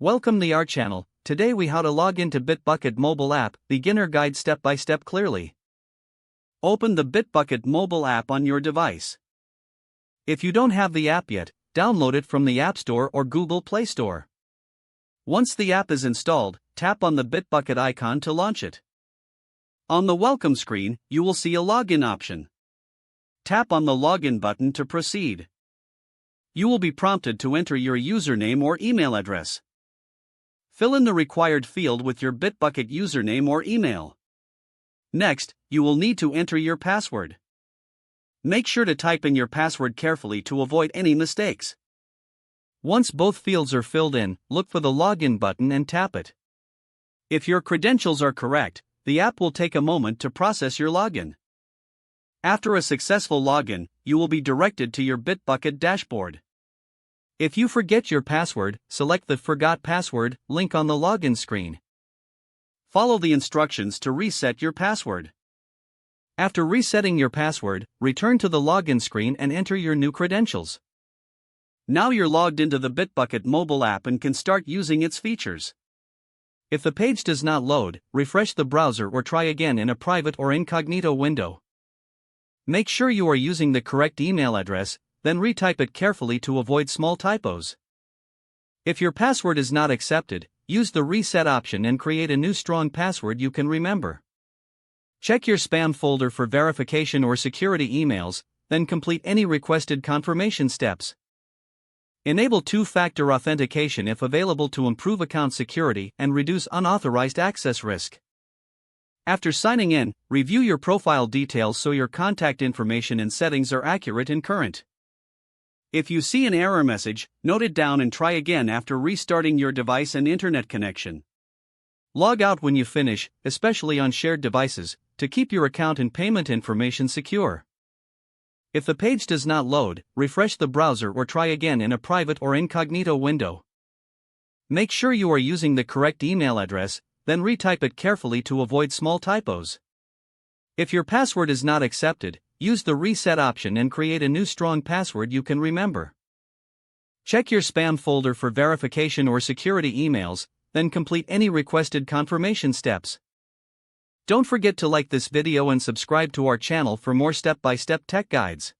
Welcome to our channel. Today we how to log into Bitbucket mobile app, beginner guide step by step clearly. Open the Bitbucket mobile app on your device. If you don't have the app yet, download it from the App Store or Google Play Store. Once the app is installed, tap on the Bitbucket icon to launch it. On the welcome screen, you will see a login option. Tap on the login button to proceed. You will be prompted to enter your username or email address. Fill in the required field with your Bitbucket username or email. Next, you will need to enter your password. Make sure to type in your password carefully to avoid any mistakes. Once both fields are filled in, look for the login button and tap it. If your credentials are correct, the app will take a moment to process your login. After a successful login, you will be directed to your Bitbucket dashboard. If you forget your password, select the Forgot Password link on the login screen. Follow the instructions to reset your password. After resetting your password, return to the login screen and enter your new credentials. Now you're logged into the Bitbucket mobile app and can start using its features. If the page does not load, refresh the browser or try again in a private or incognito window. Make sure you are using the correct email address, then retype it carefully to avoid small typos. If your password is not accepted, use the reset option and create a new strong password you can remember. Check your spam folder for verification or security emails, then complete any requested confirmation steps. Enable two-factor authentication if available to improve account security and reduce unauthorized access risk. After signing in, review your profile details so your contact information and settings are accurate and current. If you see an error message, note it down and try again after restarting your device and internet connection. Log out when you finish, especially on shared devices, to keep your account and payment information secure. If the page does not load, refresh the browser or try again in a private or incognito window. Make sure you are using the correct email address, then retype it carefully to avoid small typos. If your password is not accepted, use the reset option and create a new strong password you can remember. Check your spam folder for verification or security emails, then complete any requested confirmation steps. Don't forget to like this video and subscribe to our channel for more step-by-step tech guides.